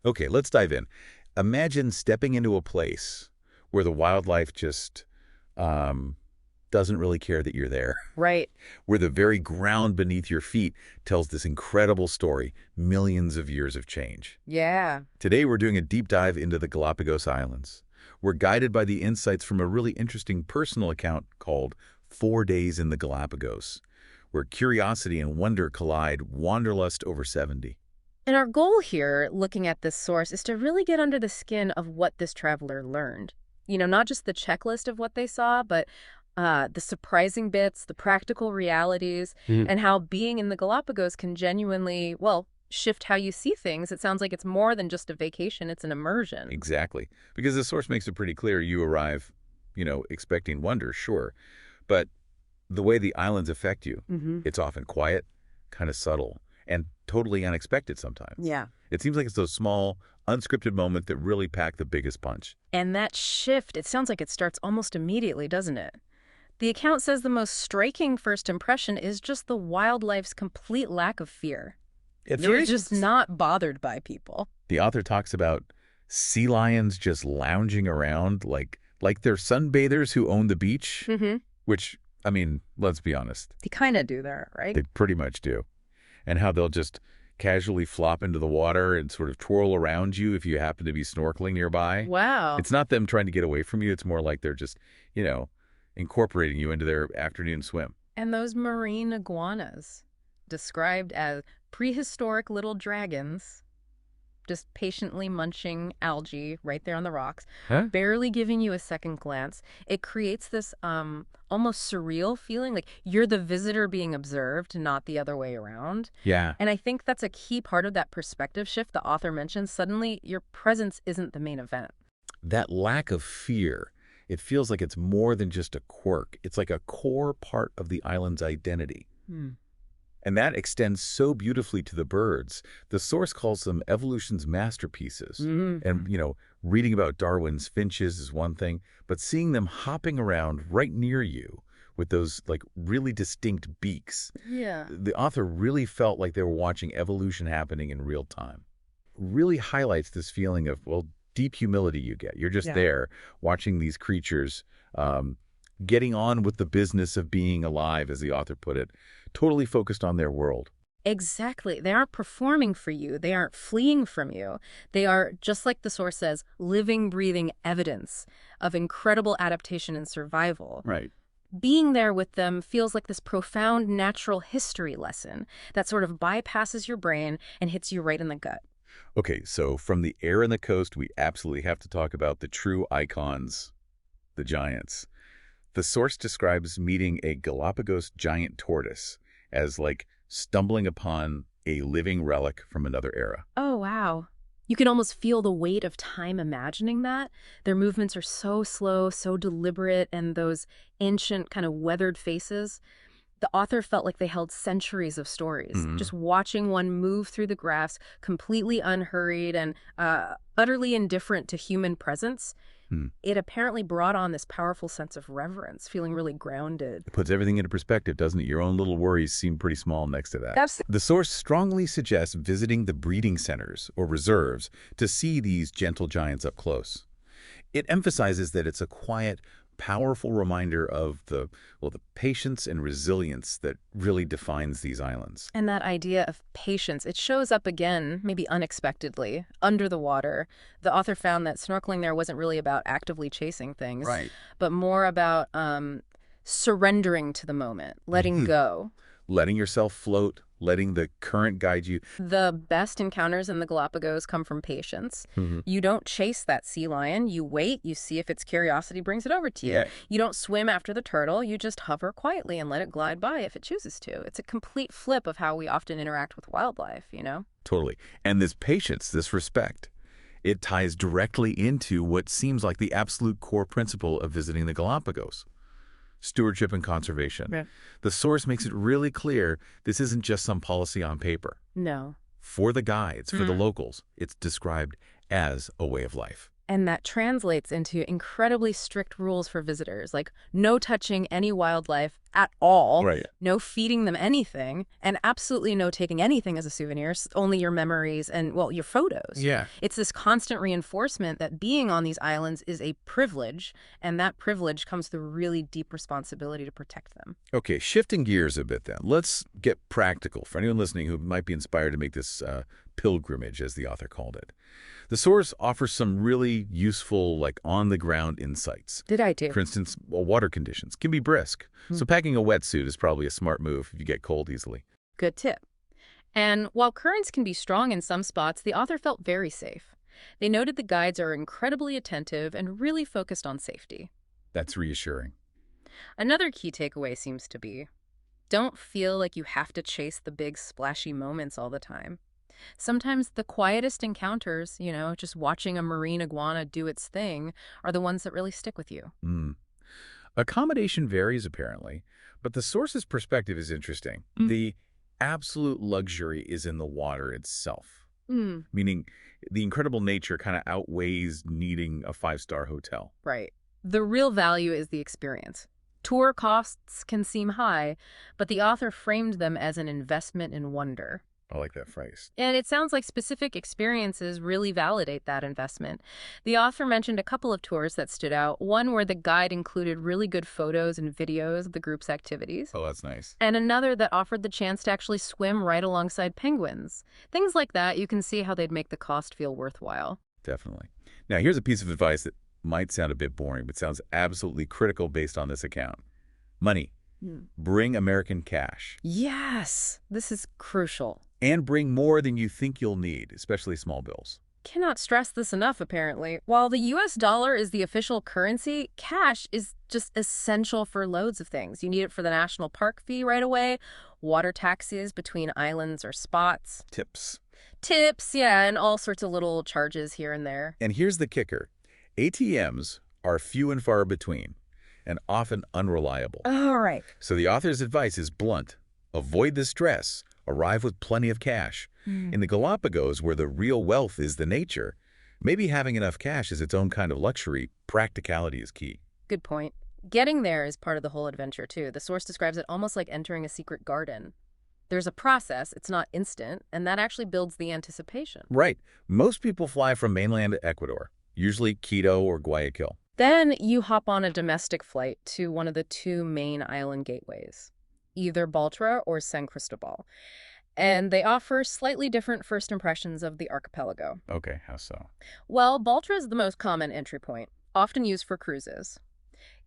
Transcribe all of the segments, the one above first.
Okay, let's dive in. Imagine stepping into a place where the wildlife just um, doesn't really care that you're there, Right. where the very ground beneath your feet tells this incredible story, millions of years of change. Yeah. Today, we're doing a deep dive into the Galapagos Islands. We're guided by the insights from a really interesting personal account called 4 Days in the Galapagos, where curiosity and wonder collide, wanderlust over 70. And our goal here, looking at this source, is to really get under the skin of what this traveler learned. Not just the checklist of what they saw, but the surprising bits, the practical realities, and how being in the Galapagos can genuinely, well, shift how you see things. It sounds like it's more than just a vacation, it's an immersion. Exactly. Because the source makes it pretty clear you arrive, expecting wonder, sure. But the way the islands affect you, it's often quiet, kind of subtle, and totally unexpected sometimes. Yeah. It seems like it's those small, unscripted moments that really pack the biggest punch. And that shift, it sounds like it starts almost immediately, doesn't it? The account says the most striking first impression is just the wildlife's complete lack of fear. They're just not bothered by people. The author talks about sea lions just lounging around like they're sunbathers who own the beach, which, I mean, let's be honest. They kind of do that, right? They pretty much do. And how they'll just casually flop into the water and sort of twirl around you if you happen to be snorkeling nearby. Wow. It's not them trying to get away from you. It's more like they're just, incorporating you into their afternoon swim. And those marine iguanas, described as prehistoric little dragons, just patiently munching algae right there on the rocks, barely giving you a second glance. It creates this almost surreal feeling, like you're the visitor being observed, not the other way around. Yeah. And I think that's a key part of that perspective shift the author mentions. Suddenly, your presence isn't the main event. That lack of fear, it feels like it's more than just a quirk. It's like a core part of the island's identity. And that extends so beautifully to the birds. The source calls them evolution's masterpieces. And, reading about Darwin's finches is one thing, but seeing them hopping around right near you with those, really distinct beaks. Yeah. The author really felt like they were watching evolution happening in real time. Really highlights this feeling of, deep humility you get. You're just there watching these creatures getting on with the business of being alive, as the author put it, totally focused on their world. Exactly. They aren't performing for you. They aren't fleeing from you. They are, just like the source says, living, breathing evidence of incredible adaptation and survival. Right. Being there with them feels like this profound natural history lesson that sort of bypasses your brain and hits you right in the gut. Okay, so from the air and the coast, we absolutely have to talk about the true icons, the giants. The source describes meeting a Galapagos giant tortoise as stumbling upon a living relic from another era. Oh, wow. You can almost feel the weight of time imagining that. Their movements are so slow, so deliberate, and those ancient kind of weathered faces. The author felt like they held centuries of stories. Just watching one move through the grass, completely unhurried and utterly indifferent to human presence, it apparently brought on this powerful sense of reverence, feeling really grounded. It puts everything into perspective, doesn't it? Your own little worries seem pretty small next to that. The source strongly suggests visiting the breeding centers or reserves to see these gentle giants up close. It emphasizes that it's a quiet, powerful reminder of the patience and resilience that really defines these islands. And that idea of patience, it shows up again, maybe unexpectedly, under the water. The author found that snorkeling there wasn't really about actively chasing things, but more about surrendering to the moment, letting go. Letting yourself float, letting the current guide you. The best encounters in the Galapagos come from patience. You don't chase that sea lion. You wait. You see if its curiosity brings it over to you. Yeah. You don't swim after the turtle. You just hover quietly and let it glide by if it chooses to. It's a complete flip of how we often interact with wildlife, Totally. And this patience, this respect, it ties directly into what seems like the absolute core principle of visiting the Galapagos. Stewardship and conservation. Right. The source makes it really clear this isn't just some policy on paper. No. For the guides, for the locals, it's described as a way of life. And that translates into incredibly strict rules for visitors, like no touching any wildlife at all, Right. no feeding them anything, and absolutely no taking anything as a souvenir, only your memories and, well, your photos. Yeah. It's this constant reinforcement that being on these islands is a privilege, and that privilege comes with a really deep responsibility to protect them. Okay, shifting gears a bit then. Let's get practical for anyone listening who might be inspired to make this pilgrimage, as the author called it. The source offers some really useful, like, on-the-ground insights. Did I too? For instance, water conditions can be brisk, so packing a wetsuit is probably a smart move if you get cold easily. Good tip. And while currents can be strong in some spots, the author felt very safe. They noted the guides are incredibly attentive and really focused on safety. That's reassuring. Another key takeaway seems to be, don't feel like you have to chase the big splashy moments all the time. Sometimes the quietest encounters, just watching a marine iguana do its thing, are the ones that really stick with you. Accommodation varies, apparently, but the source's perspective is interesting. The absolute luxury is in the water itself, meaning the incredible nature kind of outweighs needing a five-star hotel. Right. The real value is the experience. Tour costs can seem high, but the author framed them as an investment in wonder. I like that phrase. And it sounds like specific experiences really validate that investment. The author mentioned a couple of tours that stood out, one where the guide included really good photos and videos of the group's activities. Oh, that's nice. And another that offered the chance to actually swim right alongside penguins. Things like that, you can see how they'd make the cost feel worthwhile. Definitely. Now, here's a piece of advice that might sound a bit boring, but sounds absolutely critical based on this account. Money. Bring American cash. Yes, this is crucial. And bring more than you think you'll need, especially small bills. Cannot stress this enough, apparently. While the US dollar is the official currency, cash is just essential for loads of things. You need it for the national park fee right away, water taxis between islands or spots. Tips. Yeah, and all sorts of little charges here and there. And here's the kicker. ATMs are few and far between, and often unreliable. All right. So the author's advice is blunt. Avoid the stress. Arrive with plenty of cash. In the Galápagos, where the real wealth is the nature, maybe having enough cash is its own kind of luxury. Practicality is key. Good point. Getting there is part of the whole adventure, too. The source describes it almost like entering a secret garden. There's a process, it's not instant, and that actually builds the anticipation. Right. Most people fly from mainland Ecuador, usually Quito or Guayaquil. Then you hop on a domestic flight to one of the two main island gateways, either Baltra or San Cristobal. And they offer slightly different first impressions of the archipelago. Okay, how so? Well, Baltra is the most common entry point, often used for cruises.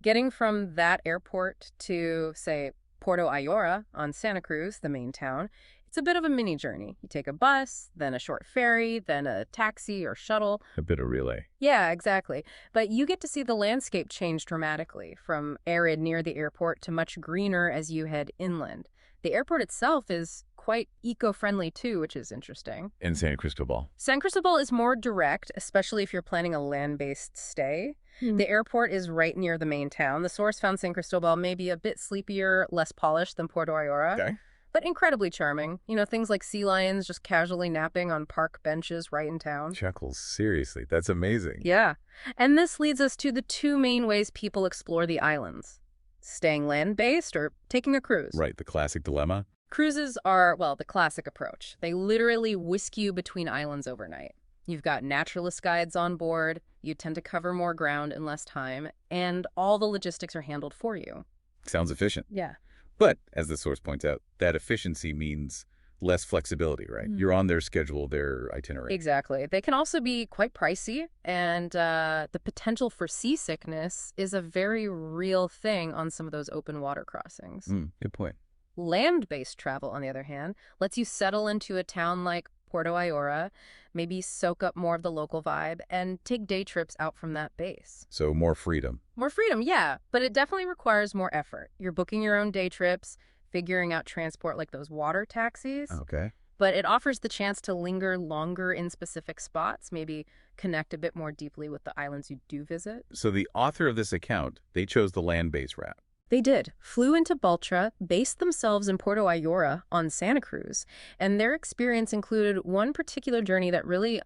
Getting from that airport to, say, Puerto Ayora on Santa Cruz, the main town, it's a bit of a mini journey. You take a bus, then a short ferry, then a taxi or shuttle. A bit of relay. Yeah, exactly. But you get to see the landscape change dramatically, from arid near the airport to much greener as you head inland. The airport itself is quite eco-friendly too, which is interesting. In San Cristobal. San Cristobal is more direct, especially if you're planning a land-based stay. The airport is right near the main town. The source found San Cristobal maybe a bit sleepier, less polished than Puerto Ayora. Okay. But incredibly charming. Things like sea lions just casually napping on park benches right in town. Chuckles, seriously, that's amazing. Yeah. And this leads us to the two main ways people explore the islands. Staying land-based or taking a cruise. Right, the classic dilemma. Cruises are, well, the classic approach. They literally whisk you between islands overnight. You've got naturalist guides on board, you tend to cover more ground in less time, and all the logistics are handled for you. Sounds efficient. Yeah. But, as the source points out, that efficiency means less flexibility, right? You're on their schedule, their itinerary. Exactly. They can also be quite pricey, and the potential for seasickness is a very real thing on some of those open water crossings. Good point. Land-based travel, on the other hand, lets you settle into a town like Puerto Ayora, maybe soak up more of the local vibe, and take day trips out from that base. So more freedom. More freedom, yeah, but it definitely requires more effort. You're booking your own day trips, figuring out transport like those water taxis. Okay. But it offers the chance to linger longer in specific spots, maybe connect a bit more deeply with the islands you do visit. So the author of this account, they chose the land-based route. They did. Flew into Baltra, based themselves in Puerto Ayora on Santa Cruz, and their experience included one particular journey that really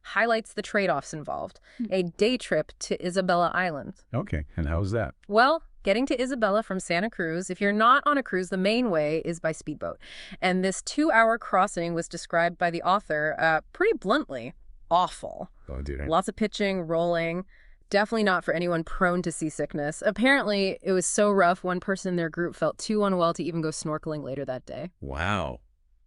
highlights the trade-offs involved. A day trip to Isabella Island. Okay, and how was that? Well, getting to Isabella from Santa Cruz, if you're not on a cruise, the main way is by speedboat. And this 2-hour crossing was described by the author pretty bluntly. Awful. Oh, dude. Lots of pitching, rolling. Definitely not for anyone prone to seasickness. Apparently, it was so rough, one person in their group felt too unwell to even go snorkeling later that day. Wow.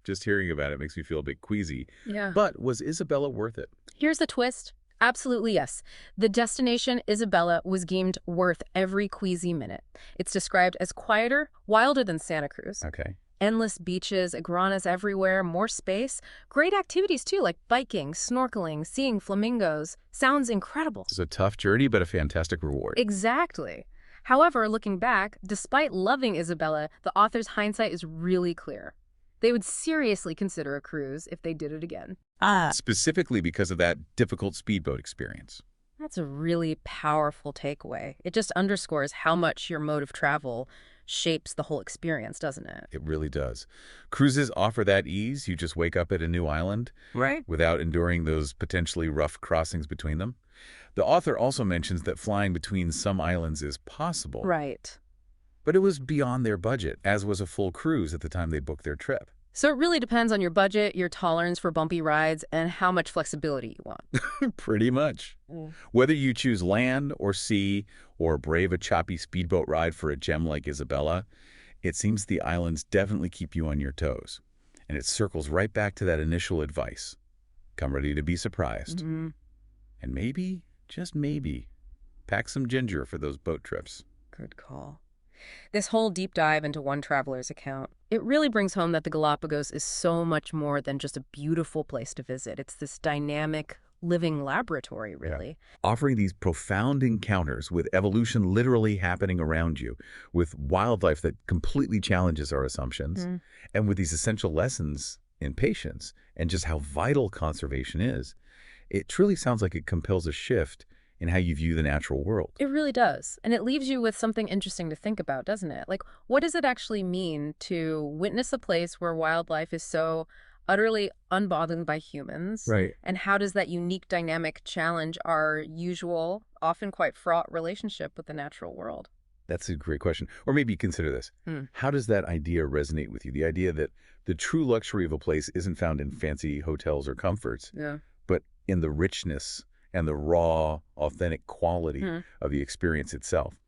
Just hearing about it makes me feel a bit queasy. Yeah. But was Isabella worth it? Here's the twist. Absolutely yes. The destination, Isabella, was deemed worth every queasy minute. It's described as quieter, wilder than Santa Cruz. Okay. Endless beaches, iguanas everywhere, more space. Great activities, too, like biking, snorkeling, seeing flamingos. Sounds incredible. It's a tough journey, but a fantastic reward. Exactly. However, looking back, despite loving Isabella, the author's hindsight is really clear. They would seriously consider a cruise if they did it again. Specifically because of that difficult speedboat experience. That's a really powerful takeaway. It just underscores how much your mode of travel shapes the whole experience, doesn't it? It really does. Cruises offer that ease. You just wake up at a new island. Right. Without enduring those potentially rough crossings between them. The author also mentions that flying between some islands is possible. Right. But it was beyond their budget, as was a full cruise at the time they booked their trip. So it really depends on your budget, your tolerance for bumpy rides, and how much flexibility you want. Pretty much. Whether you choose land or sea or brave a choppy speedboat ride for a gem like Isabella, it seems the islands definitely keep you on your toes. And it circles right back to that initial advice. Come ready to be surprised. Mm-hmm. And maybe, just maybe, pack some ginger for those boat trips. Good call. This whole deep dive into one traveler's account, it really brings home that the Galapagos is so much more than just a beautiful place to visit. It's this dynamic, living laboratory, really. Yeah. Offering these profound encounters with evolution literally happening around you, with wildlife that completely challenges our assumptions, and with these essential lessons in patience and just how vital conservation is. It truly sounds like it compels a shift in how you view the natural world. It really does. And it leaves you with something interesting to think about, doesn't it? Like, what does it actually mean to witness a place where wildlife is so utterly unbothered by humans? Right. And how does that unique dynamic challenge our usual, often quite fraught relationship with the natural world? That's a great question. Or maybe consider this. How does that idea resonate with you? The idea that the true luxury of a place isn't found in fancy hotels or comforts, but in the richness and the raw, authentic quality of the experience itself.